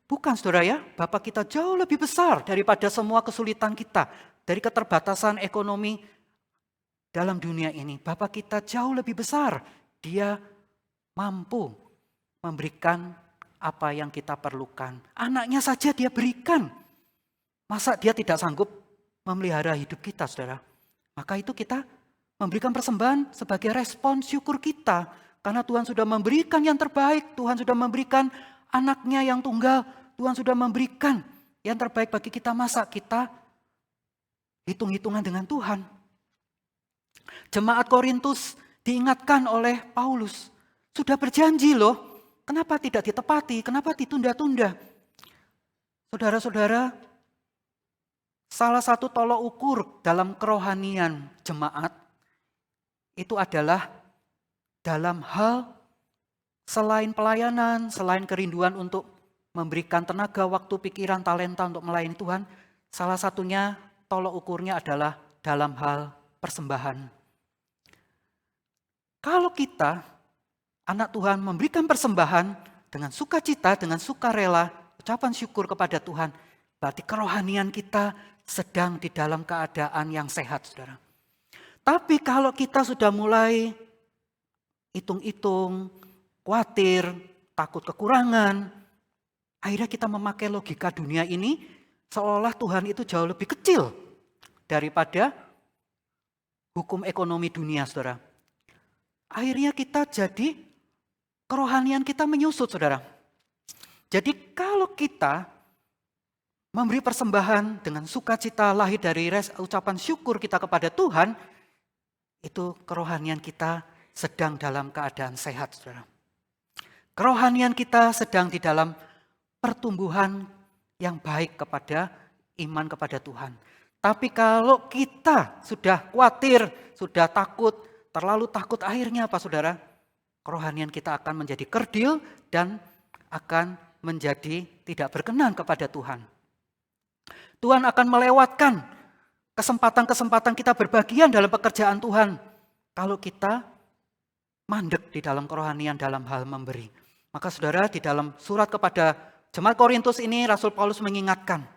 Bukan saudara ya, Bapa kita jauh lebih besar daripada semua kesulitan kita. Dari keterbatasan ekonomi dalam dunia ini. Bapa kita jauh lebih besar. Dia mampu memberikan apa yang kita perlukan. Anaknya saja Dia berikan. Masa Dia tidak sanggup memelihara hidup kita, saudara? Maka itu kita memberikan persembahan sebagai respon syukur kita. Karena Tuhan sudah memberikan yang terbaik. Tuhan sudah memberikan anaknya yang tunggal. Tuhan sudah memberikan yang terbaik bagi kita. Masa kita hitung-hitungan dengan Tuhan? Jemaat Korintus diingatkan oleh Paulus. Sudah berjanji loh. Kenapa tidak ditepati? Kenapa ditunda-tunda? Saudara-saudara, salah satu tolok ukur dalam kerohanian jemaat itu adalah dalam hal selain pelayanan, selain kerinduan untuk memberikan tenaga, waktu, pikiran, talenta untuk melayani Tuhan, salah satunya tolok ukurnya adalah dalam hal persembahan. Kalau kita, anak Tuhan, memberikan persembahan dengan sukacita, dengan sukarela, ucapan syukur kepada Tuhan, berarti kerohanian kita sedang di dalam keadaan yang sehat, saudara. Tapi kalau kita sudah mulai hitung-hitung, khawatir, takut kekurangan, Akhirnya kita memakai logika dunia ini seolah Tuhan itu jauh lebih kecil daripada hukum ekonomi dunia, saudara. Akhirnya kita jadi, kerohanian kita menyusut, saudara. Jadi kalau kita memberi persembahan dengan sukacita lahir dari ucapan syukur kita kepada Tuhan, itu kerohanian kita sedang dalam keadaan sehat, saudara. Kerohanian kita sedang di dalam pertumbuhan yang baik kepada iman kepada Tuhan. Tapi kalau kita sudah khawatir, sudah takut, terlalu takut, akhirnya apa, saudara? Kerohanian kita akan menjadi kerdil dan akan menjadi tidak berkenan kepada Tuhan. Tuhan akan melewatkan kesempatan-kesempatan kita berbagian dalam pekerjaan Tuhan kalau kita mandek di dalam kerohanian dalam hal memberi. Maka saudara, di dalam surat kepada jemaat Korintus ini Rasul Paulus mengingatkan,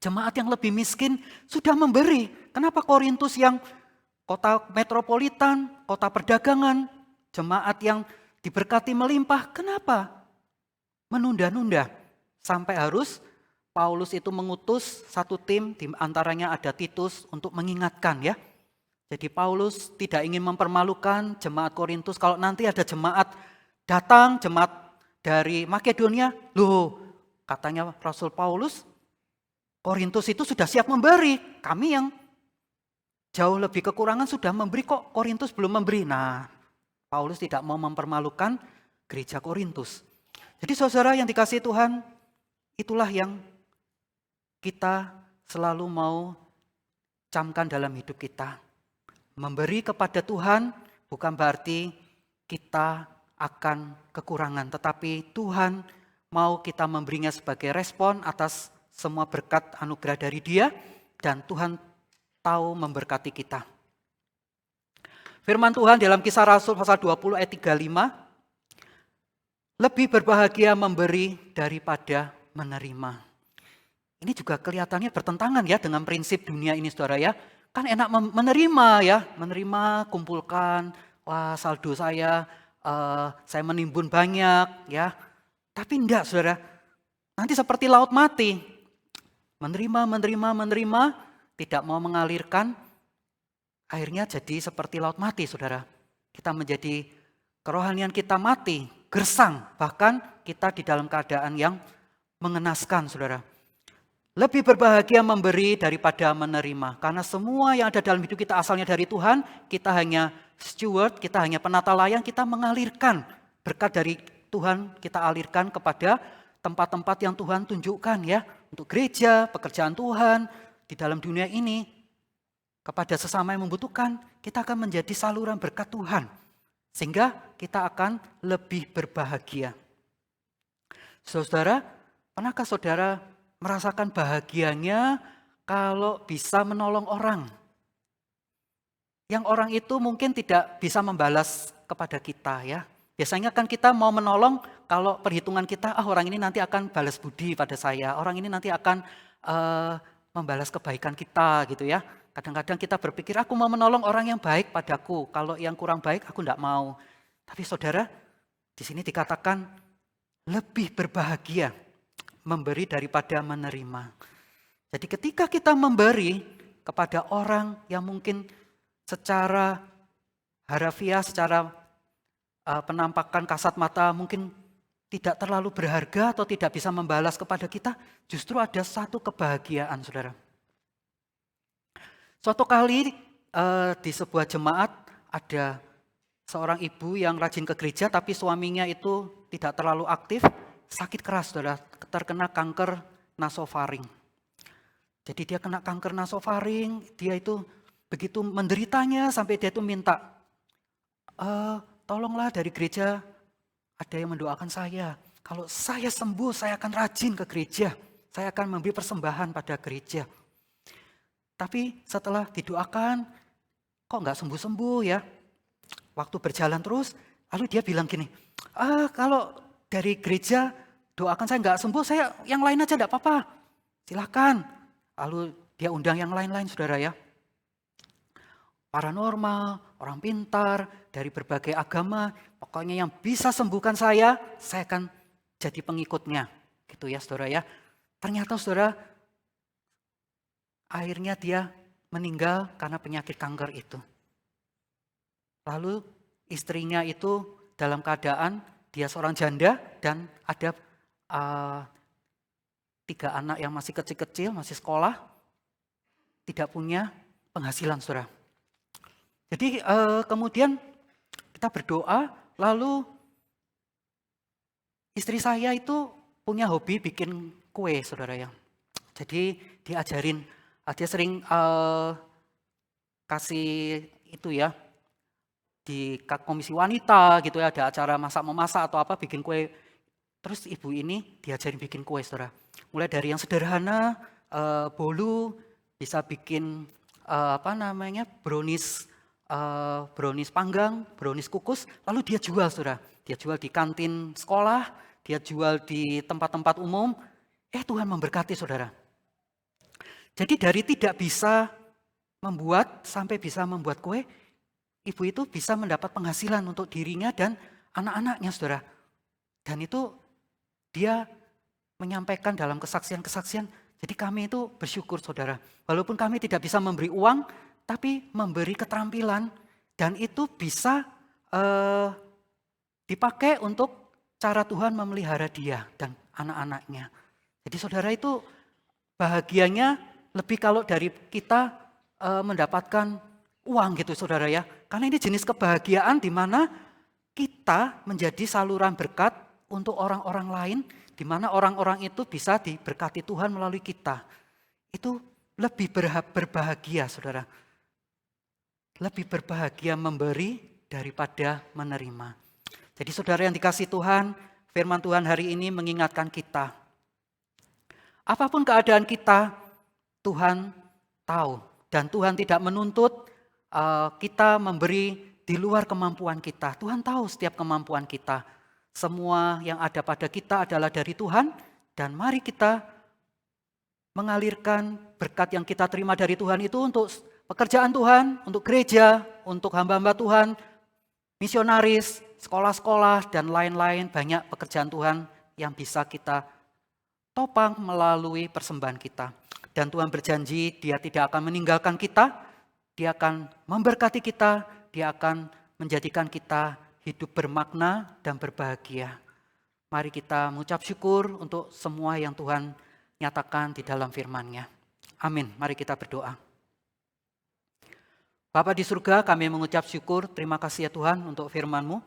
jemaat yang lebih miskin sudah memberi. Kenapa Korintus yang kota metropolitan, kota perdagangan, jemaat yang diberkati melimpah, kenapa menunda-nunda sampai harus Paulus itu mengutus satu tim, di antaranya ada Titus, untuk mengingatkan ya. Jadi Paulus tidak ingin mempermalukan jemaat Korintus. Kalau nanti ada jemaat datang, jemaat dari Makedonia, loh katanya Rasul Paulus, Korintus itu sudah siap memberi. Kami yang jauh lebih kekurangan sudah memberi kok, Korintus belum memberi. Nah, Paulus tidak mau mempermalukan gereja Korintus. Jadi saudara yang dikasihi Tuhan, itulah yang kita selalu mau camkan dalam hidup kita. Memberi kepada Tuhan bukan berarti kita akan kekurangan, tetapi Tuhan mau kita memberinya sebagai respon atas semua berkat anugerah dari Dia, dan Tuhan tahu memberkati kita. Firman Tuhan dalam Kisah Rasul pasal 20 ayat 35, lebih berbahagia memberi daripada menerima. Ini juga kelihatannya bertentangan ya dengan prinsip dunia ini, saudara ya. Kan enak menerima ya, menerima, kumpulkan, wah saldo saya menimbun banyak ya. Tapi enggak, saudara. Nanti seperti laut mati. Menerima, tidak mau mengalirkan, akhirnya jadi seperti laut mati, saudara. Kita menjadi, kerohanian kita mati, gersang, bahkan kita di dalam keadaan yang mengenaskan, saudara. Lebih berbahagia memberi daripada menerima. Karena semua yang ada dalam hidup kita asalnya dari Tuhan, kita hanya steward, kita hanya penata layang, kita mengalirkan berkat dari Tuhan, kita alirkan kepada tempat-tempat yang Tuhan tunjukkan ya. Untuk gereja, pekerjaan Tuhan, di dalam dunia ini, kepada sesama yang membutuhkan, kita akan menjadi saluran berkat Tuhan. Sehingga kita akan lebih berbahagia. Saudara, pernahkah saudara merasakan bahagianya kalau bisa menolong orang? Yang orang itu mungkin tidak bisa membalas kepada kita ya. Biasanya kan kita mau menolong kalau perhitungan kita, orang ini nanti akan balas budi pada saya. Orang ini nanti akan membalas kebaikan kita gitu ya. Kadang-kadang kita berpikir, aku mau menolong orang yang baik padaku. Kalau yang kurang baik aku tidak mau. Tapi saudara, di sini dikatakan lebih berbahagia memberi daripada menerima. Jadi ketika kita memberi kepada orang yang mungkin secara harafiah, secara penampakan kasat mata mungkin tidak terlalu berharga atau tidak bisa membalas kepada kita, justru ada satu kebahagiaan, saudara. Suatu kali di sebuah jemaat ada seorang ibu yang rajin ke gereja tapi suaminya itu tidak terlalu aktif, sakit keras, saudara, terkena kanker nasofaring. Jadi dia kena kanker nasofaring, dia itu begitu menderitanya sampai dia itu minta, tolonglah dari gereja ada yang mendoakan saya. Kalau saya sembuh, saya akan rajin ke gereja. Saya akan memberi persembahan pada gereja. Tapi setelah didoakan, kok nggak sembuh-sembuh ya. Waktu berjalan terus, lalu dia bilang gini, kalau dari gereja doakan saya nggak sembuh, saya yang lain aja enggak apa-apa. Silakan. Lalu dia undang yang lain-lain, saudara ya. Paranormal, orang pintar, dari berbagai agama, pokoknya yang bisa sembuhkan saya akan jadi pengikutnya, gitu ya saudara ya. Ternyata saudara, akhirnya dia meninggal karena penyakit kanker itu. Lalu istrinya itu dalam keadaan dia seorang janda dan ada 3 anak yang masih kecil-kecil, masih sekolah, tidak punya penghasilan saudara. Jadi kemudian kita berdoa, lalu istri saya itu punya hobi bikin kue saudara ya. Jadi diajarin, dia sering kasih itu ya, di komisi wanita gitu ya, ada acara masak-memasak atau apa, bikin kue. Terus ibu ini diajarin bikin kue saudara. Mulai dari yang sederhana, bolu, bisa bikin brownies, brownies panggang, brownies kukus, lalu dia jual saudara. Dia jual di kantin sekolah, dia jual di tempat-tempat umum. Tuhan memberkati saudara. Jadi dari tidak bisa membuat sampai bisa membuat kue, ibu itu bisa mendapat penghasilan untuk dirinya dan anak-anaknya saudara. Dan itu dia menyampaikan dalam kesaksian-kesaksian. Jadi kami itu bersyukur saudara. Walaupun kami tidak bisa memberi uang, tapi memberi keterampilan. Dan itu bisa dipakai untuk cara Tuhan memelihara dia dan anak-anaknya. Jadi saudara itu bahagianya lebih kalau dari kita mendapatkan uang gitu saudara ya. Karena ini jenis kebahagiaan di mana kita menjadi saluran berkat untuk orang-orang lain, di mana orang-orang itu bisa diberkati Tuhan melalui kita. Itu lebih berbahagia saudara. Lebih berbahagia memberi daripada menerima. Jadi saudara yang dikasihi Tuhan, firman Tuhan hari ini mengingatkan kita. Apapun keadaan kita, Tuhan tahu. Dan Tuhan tidak menuntut kita memberi di luar kemampuan kita. Tuhan tahu setiap kemampuan kita. Semua yang ada pada kita adalah dari Tuhan. Dan mari kita mengalirkan berkat yang kita terima dari Tuhan itu untuk pekerjaan Tuhan, untuk gereja, untuk hamba-hamba Tuhan, misionaris, sekolah-sekolah, dan lain-lain. Banyak pekerjaan Tuhan yang bisa kita topang melalui persembahan kita. Dan Tuhan berjanji dia tidak akan meninggalkan kita, dia akan memberkati kita, dia akan menjadikan kita hidup bermakna dan berbahagia. Mari kita mengucap syukur untuk semua yang Tuhan nyatakan di dalam firman-Nya. Amin. Mari kita berdoa. Bapa di surga, kami mengucap syukur, terima kasih ya Tuhan untuk firman-Mu.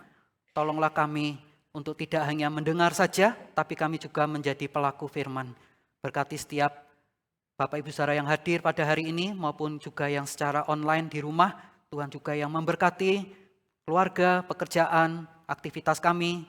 Tolonglah kami untuk tidak hanya mendengar saja, tapi kami juga menjadi pelaku firman. Berkati setiap Bapak Ibu saudara yang hadir pada hari ini maupun juga yang secara online di rumah. Tuhan juga yang memberkati keluarga, pekerjaan, aktivitas kami.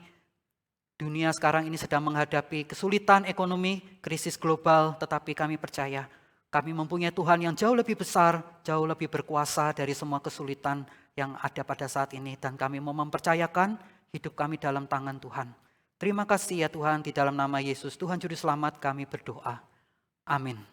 Dunia sekarang ini sedang menghadapi kesulitan ekonomi, krisis global, tetapi kami percaya kami mempunyai Tuhan yang jauh lebih besar, jauh lebih berkuasa dari semua kesulitan yang ada pada saat ini. Dan kami mau mempercayakan hidup kami dalam tangan Tuhan. Terima kasih ya Tuhan, di dalam nama Yesus, Tuhan Juru Selamat kami berdoa. Amin.